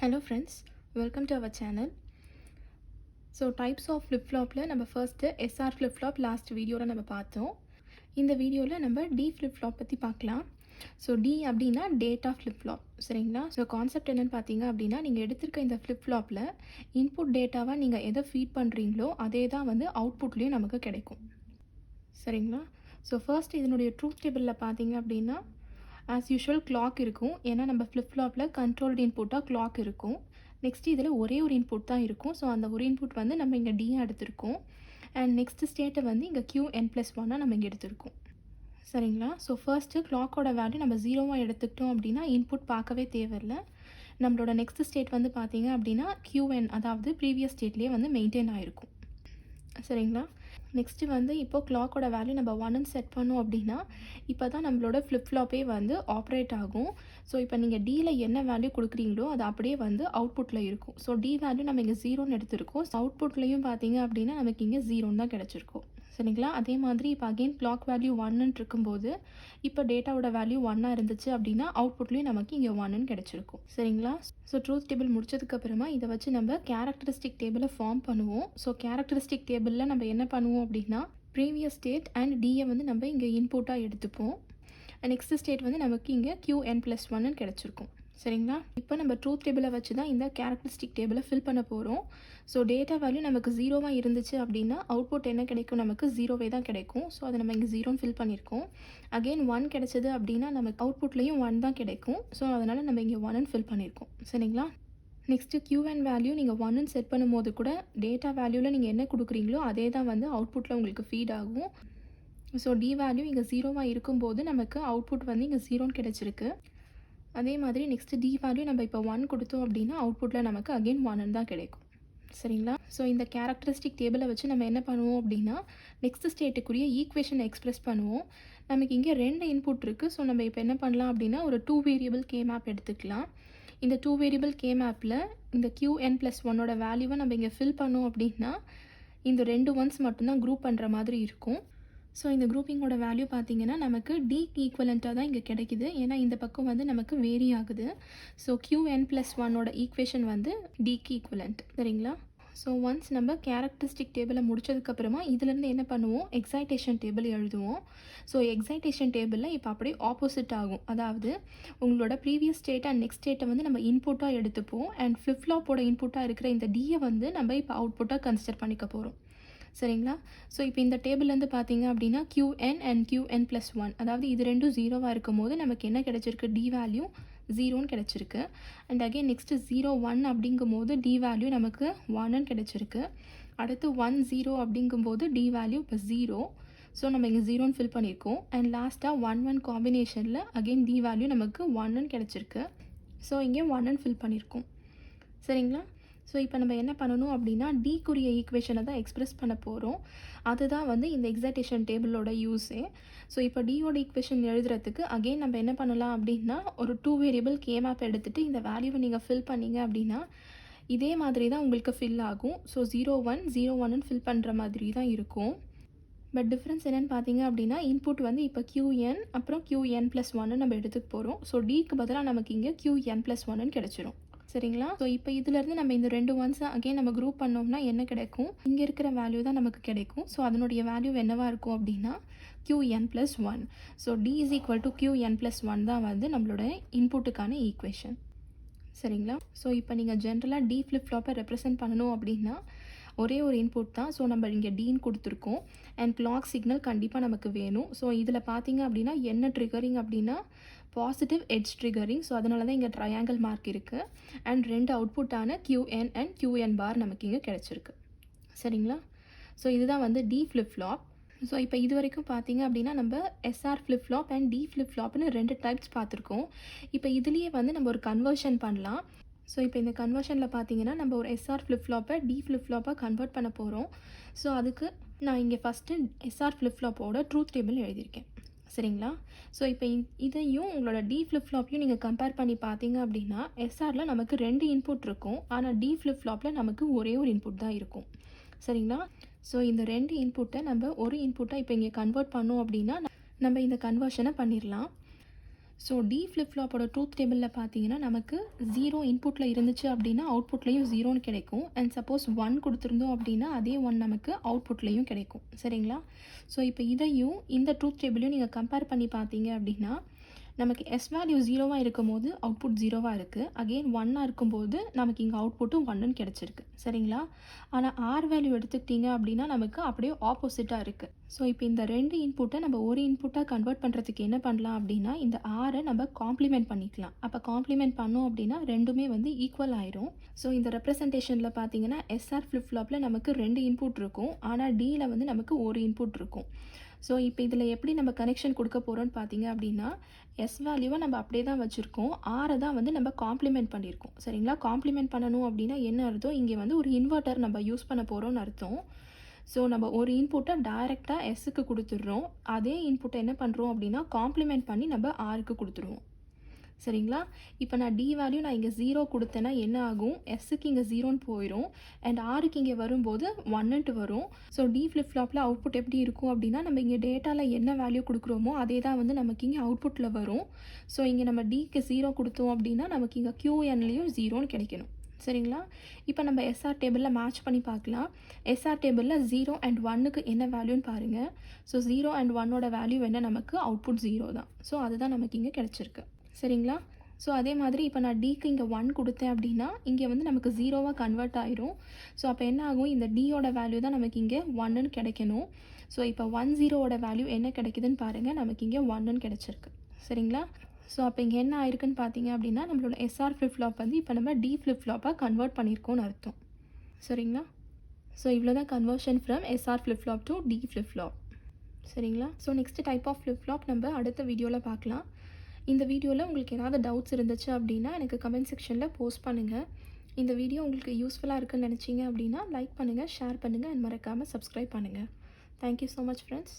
Hello friends, welcome to our channel. So types of flip-flopல நம்ம first SR flip-flop last வீடியோல நம்ம பார்த்தோம். இந்த வீடியோவில் நம்ம D flip-flop பற்றி பார்க்கலாம். ஸோ D அப்படின்னா டேட்டா flip-flop சரிங்களா. ஸோ கான்செப்ட் என்னென்னு பார்த்தீங்க அப்படின்னா நீங்கள் எடுத்திருக்க இந்த flip-flopல இன்புட் டேட்டாவாக நீங்கள் எதை ஃபீட் பண்ணுறீங்களோ அதே தான் வந்து அவுட்புட்லேயும் நமக்கு கிடைக்கும் சரிங்களா. ஸோ ஃபர்ஸ்ட் இதனுடைய ட்ரூத் டேபிளில் பார்த்தீங்க அப்படின்னா ஆஸ் யூஷுவல் கிளாக் இருக்கும். ஏன்னா நம்ம ஃப்ளிப்ஃப்ளாப்பில் கண்ட்ரோல்டு இன்புட்டாக கிளாக் இருக்கும். நெக்ஸ்ட்டு இதில் ஒரே ஒரு இன்புட் தான் இருக்கும். ஸோ அந்த ஒரு இன்புட் வந்து நம்ம இங்கே டியாக எடுத்திருக்கோம். அண்ட் நெக்ஸ்ட் ஸ்டேட்டை வந்து இங்கே qn+1 நம்ம இங்கே எடுத்திருக்கோம் சரிங்களா. ஸோ ஃபர்ஸ்ட்டு கிளாக்கோட வேல்யூ நம்ம 0வாக எடுத்துக்கிட்டோம் அப்படின்னா இன்புட் பார்க்கவே தேவையில்லை. நம்மளோட நெக்ஸ்ட் ஸ்டேட் வந்து பார்த்தீங்க அப்படின்னா qn, அதாவது ப்ரீவியஸ் ஸ்டேட்லேயே வந்து மெயின்டைன் ஆகிருக்கும் சரிங்களா. நெக்ஸ்ட்டு வந்து இப்போது கிளாக்கோட வேல்யூ நம்ம 1ன்னு செட் பண்ணோம் அப்படின்னா இப்போ தான் நம்மளோட ஃப்ளிப்ஃப்ளாப்பே வந்து ஆப்ரேட் ஆகும். ஸோ இப்போ நீங்கள் டியில் என்ன வேல்யூ கொடுக்குறீங்களோ அது அப்படியே வந்து அவுட்புட்டில் இருக்கும். ஸோ டி வேல்யூ நம்ம இங்கே 0ன்னு எடுத்திருக்கோம். அவுட்புட்லேயும் பார்த்தீங்க அப்படின்னா நமக்கு இங்கே 0ன்னு தான் கிடச்சிருக்கும் சரிங்களா. அதே மாதிரி இப்போ அகெயின் கிளாக் வேல்யூ 1ன்னு இருக்கும்போது இப்போ டேட்டாவோட வேல்யூ 1ஆக இருந்துச்சு அப்படின்னா அவுட்புட்லேயும் நமக்கு இங்கே 1ன்னு கிடச்சிருக்கும் சரிங்களா. ஸோ ட்ரூத் டேபிள் முடிச்சதுக்கப்புறமா இதை வச்சு நம்ம கேரக்டரிஸ்டிக் டேபிளை ஃபார்ம் பண்ணுவோம். ஸோ கேரக்டரிஸ்டிக் டேபிளில் நம்ம என்ன பண்ணுவோம் அப்படின்னா ப்ரீவியஸ் ஸ்டேட் அண்ட் டியை வந்து நம்ம இங்கே இன்புட்டாக எடுத்துப்போம். நெக்ஸ்ட் ஸ்டேட் வந்து நமக்கு இங்கே qn+1ன்னு கிடச்சிருக்கும் சரிங்களா. இப்போ நம்ம ட்ரூத் டேபிளை வச்சு தான் இந்த கேரக்டரிஸ்டிக் டேபிளை ஃபில் பண்ண போகிறோம். ஸோ டேட்டா வேல்யூ நமக்கு 0வாக இருந்துச்சு அப்படின்னா அவுட்புட் என்ன கிடைக்கும், நமக்கு 0வே தான் கிடைக்கும். ஸோ அதை நம்ம இங்கே 0ன்னு ஃபில் பண்ணியிருக்கோம். அகெயின் 1 கிடைச்சது அப்படின்னா நமக்கு அவுட்புட்லேயும் 1 தான் கிடைக்கும். ஸோ அதனால் நம்ம இங்கே 1ன்னு ஃபில் பண்ணியிருக்கோம் சரிங்களா. நெக்ஸ்ட்டு qn வேல்யூ நீங்கள் 1ன்னு செட் பண்ணும்போது கூட டேட்டா வேல்யூவில் நீங்கள் என்ன கொடுக்குறீங்களோ அதே தான் வந்து அவுட்புட்டில் உங்களுக்கு ஃபீட் ஆகும். ஸோ டி வேல்யூ இங்கே 0வாக இருக்கும்போது நமக்கு அவுட்புட் வந்து இங்கே 0ன்னு கிடச்சிருக்கு. அதே மாதிரி நெக்ஸ்ட்டு டி வேல்யூ நம்ம இப்போ 1 கொடுத்தோம் அப்படின்னா அவுட்புட்டில் நமக்கு அகெயின் 1ன்னு தான் கிடைக்கும் சரிங்களா. ஸோ இந்த கேரக்டரிஸ்டிக் டேபிளை வச்சு நம்ம என்ன பண்ணுவோம் அப்படின்னா நெக்ஸ்ட் ஸ்டேட்டுக்குரிய ஈக்குவேஷனை எக்ஸ்பிரஸ் பண்ணுவோம். நமக்கு இங்கே 2 இன்புட் இருக்குது. ஸோ நம்ம இப்போ என்ன பண்ணலாம் அப்படின்னா ஒரு 2 வேரியபிள் கே மேப் எடுத்துக்கலாம். இந்த 2 வேரியபிள் கே மேப்பில் இந்த qn+1ஓட வேல்யூவை நம்ம இங்கே ஃபில் பண்ணோம் அப்படின்னா இந்த 2 ஒன்ஸ் மட்டும்தான் குரூப் பண்ணுற மாதிரி இருக்கும். ஸோ இந்த குரூப்பிங்கோட வேல்யூ பார்த்தீங்கன்னா நமக்கு டிக்கு ஈக்குவலண்ட்டாக தான் இங்கே கிடைக்குது. ஏன்னா இந்த பக்கம் வந்து நமக்கு வேரி ஆகுது. ஸோ qn+1ஓட ஈக்குவேஷன் வந்து டிக்கு ஈக்குவலண்ட் சரிங்களா. ஸோ ஒன்ஸ் நம்ம கேரக்டரிஸ்டிக் டேபிளை முடிச்சதுக்கப்புறமா இதுலேருந்து என்ன பண்ணுவோம், எக்ஸைட்டேஷன் டேபிள் எழுதுவோம். ஸோ எக்ஸைட்டேஷன் டேபிளில் இப்போ அப்படியே ஆப்போசிட் ஆகும். அதாவது உங்களோட ப்ரீவியஸ் ஸ்டேட் அண்ட் நெக்ஸ்ட் ஸ்டேட்டை வந்து நம்ம இன்புட்டாக எடுத்துப்போம். அண்ட் ஃப்ளிப்ஃப்ளாப்போட இன்புட்டாக இருக்கிற இந்த டியை வந்து நம்ம இப்போ அவுட்புட்டாக கன்சிடர் பண்ணிக்க போகிறோம் சரிங்களா. ஸோ இப்போ இந்த டேபிள்லேருந்து பார்த்தீங்க அப்படின்னா qn அண்ட் qn+1, அதாவது இது ரெண்டும் 0வாக இருக்கும் போது நமக்கு என்ன கிடச்சிருக்கு, டி வேல்யூ 0ன்னு கிடச்சிருக்கு. அண்ட் அகெயின் நெக்ஸ்ட்டு 0 1 அப்படிங்கும் போது டி வேல்யூ நமக்கு 1ன்னு கிடச்சிருக்கு. அடுத்து 1 0 அப்படிங்கும்போது டி வேல்யூ இப்போ 0. ஸோ நம்ம இங்கே 0ன்னு ஃபில் பண்ணியிருக்கோம். அண்ட் லாஸ்ட்டாக 1 1 காம்பினேஷனில் அகெயின் டி வேல்யூ நமக்கு 1ன்னு கிடச்சிருக்கு. ஸோ இங்கே 1ன்னு ஃபில் பண்ணியிருக்கோம் சரிங்களா. ஸோ இப்போ நம்ம என்ன பண்ணணும் அப்படின்னா டிக்குரிய ஈக்குவேஷனை தான் எக்ஸ்பிரஸ் பண்ண போகிறோம். அதுதான் வந்து இந்த எக்ஸைட்டேஷன் டேபிளோட யூஸே. ஸோ இப்போ டியோட ஈக்குவேஷன் எழுதுறதுக்கு அகெயின் நம்ம என்ன பண்ணலாம் அப்படின்னா ஒரு 2 வேரியபிள் கே மேப் எடுத்துகிட்டு இந்த வேல்யூவை நீங்கள் ஃபில் பண்ணிங்க அப்படின்னா இதே மாதிரி தான் உங்களுக்கு ஃபில் ஆகும். ஸோ 0 1 0 1ன்னு ஃபில் பண்ணுற மாதிரி தான் இருக்கும். பட் டிஃப்ரென்ஸ் என்னென்னு பார்த்தீங்க அப்படின்னா இன்புட் வந்து இப்போ qn அப்புறம் qn+1 நம்ம எடுத்துக்க போகிறோம். ஸோ டிக்கு பதிலாக நமக்கு இங்கே qn+1ன்னு கிடச்சிரும் சரிங்களா. ஸோ இப்போ இதிலேருந்து நம்ம இந்த 2 ஒன்ஸை அகெயின் நம்ம குரூப் பண்ணோம்னா என்ன கிடைக்கும், இங்கே இருக்கிற வேல்யூ தான் நமக்கு கிடைக்கும். ஸோ அதனுடைய வேல்யூ என்னவாக இருக்கும் அப்படின்னா qn+1. So d is equal to qn+1 தான் வந்து நம்மளோட இன்புட்டுக்கான ஈக்குவேஷன் சரிங்களா. ஸோ இப்போ நீங்கள் ஜென்ரலாக டி ஃப்ளிப்ஃப்ளாப்பை ரெப்ரசென்ட் பண்ணணும் அப்படின்னா ஒரே ஒரு இன்புட் தான். ஸோ நம்ம இங்கே டீன் கொடுத்துருக்கோம். அண்ட் கிளாக் சிக்னல் கண்டிப்பாக நமக்கு வேணும். ஸோ இதில் பார்த்தீங்க அப்படின்னா என்ன ட்ரிகரிங் அப்படின்னா பாசிட்டிவ் எட்ஜ் ட்ரிகரிங். ஸோ அதனால தான் இங்கே ட்ரையாங்கிள் மார்க் இருக்குது. அண்ட் 2 அவுட்புட்டான qn அண்ட் qn பார் நமக்கு இங்கே கிடச்சிருக்கு சரிங்களா. ஸோ இதுதான் வந்து டி ஃப்ளிப்ஃப்ளாப். ஸோ இப்போ இது வரைக்கும் பார்த்தீங்க அப்படின்னா நம்ம எஸ்ஆர் ஃப்ளிப்ஃப்ளாப் அண்ட் டி ஃப்ளிப்ஃப்ளாப்னு 2 டைப்ஸ் பார்த்துருக்கோம். இப்போ இதுலேயே வந்து நம்ம ஒரு கன்வர்ஷன் பண்ணலாம். ஸோ இப்போ இந்த கன்வர்ஷனில் பார்த்தீங்கன்னா நம்ம ஒரு எஸ்ஆர் ஃப்ளிப்ஃப்ளாப்பை டி ஃப்ளிப்ஃப்ளாப்பாக கன்வெர்ட் பண்ண போகிறோம். ஸோ அதுக்கு நான் இங்கே ஃபஸ்ட்டு எஸ்ஆர் ஃப்ளிப்ஃப்ளாப்போட ட்ரூத் டேபிள் எழுதியிருக்கேன் சரிங்களா. ஸோ இப்போ இதையும் உங்களோட டி ஃப்ளிப்ஃப்ளாப்பையும் நீங்கள் கம்பேர் பண்ணி பார்த்தீங்க அப்படின்னா எஸ்ஆரில் நமக்கு 2 இன்புட் இருக்கும். ஆனால் டி ஃப்ளிப்ஃப்ளாப்பில் நமக்கு ஒரே ஒரு இன்புட் தான் இருக்கும் சரிங்களா. ஸோ இந்த 2 இன்புட்டை நம்ம ஒரு இன்புட்டாக இப்போ இங்கே கன்வெர்ட் பண்ணோம் அப்படின்னா நம்ம இந்த கன்வர்ஷனை பண்ணிடலாம். ஸோ டி ஃப்ளிப் ஃப்ளாப்போட ட்ரூத் டேபிளில் பார்த்தீங்கன்னா நமக்கு 0 இன்புட்டில் இருந்துச்சு அப்படின்னா அவுட்புட்லேயும் 0ன்னு கிடைக்கும். அண்ட் சப்போஸ் 1 கொடுத்துருந்தோம் அப்படின்னா அதே 1 நமக்கு அவுட்புட்லேயும் கிடைக்கும். சரிங்களா? ஸோ இப்போ இதையும் இந்த ட்ரூத் டேபிளையும் நீங்கள் கம்பேர் பண்ணி பார்த்தீங்க அப்படின்னா நமக்கு எஸ் வேல்யூ 0வாக இருக்கும்போது அவுட்புட் 0வாக இருக்குது. அகெயின் 1ஆக இருக்கும்போது நமக்கு இங்கே அவுட்புட்டும் 1ன்னு கிடச்சிருக்கு. சரிங்களா? ஆனால் ஆர் வேல்யூ எடுத்துக்கிட்டிங்க அப்படின்னா நமக்கு அப்படியே ஆப்போசிட்டாக இருக்குது. ஸோ இப்போ இந்த 2 இன்புட்டை நம்ம ஒரு இன்புட்டாக கன்வெர்ட் பண்ணுறதுக்கு என்ன பண்ணலாம் அப்படின்னா இந்த ஆரை நம்ம காம்ப்ளிமெண்ட் பண்ணிக்கலாம். அப்போ காம்ப்ளிமெண்ட் பண்ணோம் அப்படின்னா ரெண்டுமே வந்து ஈக்குவல் ஆயிரும். ஸோ இந்த ரெப்ரசன்டேஷனில் பார்த்தீங்கன்னா எஸ்ஆர் ஃப்ளிப் ஃப்ளாப்பில் நமக்கு 2 இன்புட் இருக்கும். ஆனால் டியில் வந்து நமக்கு ஒரு இன்புட் இருக்கும். ஸோ இப்போ இதில் எப்படி நம்ம கனெக்ஷன் கொடுக்க போகிறோன்னு பார்த்தீங்க அப்படின்னா எஸ் வேல்யூவை நம்ம அப்படியே தான் வச்சுருக்கோம். ஆரை தான் வந்து நம்ம காம்ப்ளிமெண்ட் பண்ணியிருக்கோம். சரிங்களா? காம்ப்ளிமெண்ட் பண்ணணும் அப்படின்னா என்ன அர்த்தம், இங்கே வந்து ஒரு இன்வெர்ட்டர் நம்ம யூஸ் பண்ண போகிறோம்னு அர்த்தம். ஸோ நம்ம ஒரு இன்புட்டை டைரெக்டாக எஸ்ஸுக்கு கொடுத்துட்றோம். அதே இன்புட்டை என்ன பண்ணுறோம் அப்படின்னா காம்ப்ளிமெண்ட் பண்ணி நம்ம ஆருக்கு கொடுத்துருவோம். சரிங்களா? இப்போ நான் டி வேல்யூ நான் இங்கே 0 கொடுத்தேன்னா என்ன ஆகும், எஸ்ஸுக்கு இங்கே 0ன்னு போயிடும். அண்ட் ஆருக்கு இங்கே வரும்போது 1ன்ட்டு வரும். ஸோ டி ஃப்ளிப் ஃப்ளாப்பில் அவுட்புட் எப்படி இருக்கும் அப்படின்னா நம்ம இங்கே டேட்டாவில் என்ன வேல்யூ கொடுக்குறோமோ அதே தான் வந்து நமக்கு இங்கே அவுட்புட்டில் வரும். ஸோ இங்கே நம்ம டிக்கு 0 கொடுத்தோம் அப்படின்னா நமக்கு இங்கே கியூஎன்லேயும் 0ன்னு கிடைக்கணும். சரிங்களா? இப்போ நம்ம எஸ்ஆர் டேபிளில் மேட்ச் பண்ணி பார்க்கலாம். எஸ்ஆர் டேபிளில் 0 அண்ட் 1க்கு என்ன வேல்யூன்னு பாருங்கள். ஸோ 0 அண்ட் 1ஓட வேல்யூ என்ன, நமக்கு அவுட்புட் 0 தான். ஸோ அதுதான் நமக்கு இங்கே கிடச்சிருக்கு. சரிங்களா? ஸோ அதே மாதிரி இப்போ நான் டிக்கு இங்கே 1 கொடுத்தேன் அப்படின்னா இங்கே வந்து நமக்கு 0வாக கன்வெர்ட் ஆயிரும். ஸோ அப்போ என்ன ஆகும், இந்த டியோட வேல்யூ தான் நமக்கு இங்கே 1ன்னு கிடைக்கணும். ஸோ இப்போ 10ஓட வேல்யூ என்ன கிடைக்குதுன்னு பாருங்கள், நமக்கு இங்கே 1ன்னு கிடச்சிருக்கு. சரிங்களா? ஸோ அப்போ இங்கே என்ன ஆயிருக்குன்னு பார்த்தீங்க அப்படின்னா நம்மளோட எஸ்ஆர் ஃப்ளிப் ஃப்ளாப் வந்து இப்போ நம்ம டி ஃப்ளிப் ஃப்ளாப்பாக கன்வெர்ட் பண்ணியிருக்கோன்னு அர்த்தம். சரிங்களா? ஸோ இவ்வளோ தான் conversion from SR flip flop to T flip flop. சரிங்களா? So next type of flip flop நம்ம அடுத்த வீடியோவில் பார்க்கலாம். இந்த வீடியோவில் உங்களுக்கு ஏதாவது டவுட்ஸ் இருந்துச்சு அப்படின்னா எனக்கு கமெண்ட் செக்ஷனில் போஸ்ட் பண்ணுங்கள். இந்த வீடியோ உங்களுக்கு யூஸ்ஃபுல்லாக இருக்குன்னு நினச்சிங்க அப்படின்னா லைக் பண்ணுங்கள், ஷேர் பண்ணுங்கள் அண்ட் மறக்காமல் சப்ஸ்கிரைப் பண்ணுங்கள். Thank you so much friends.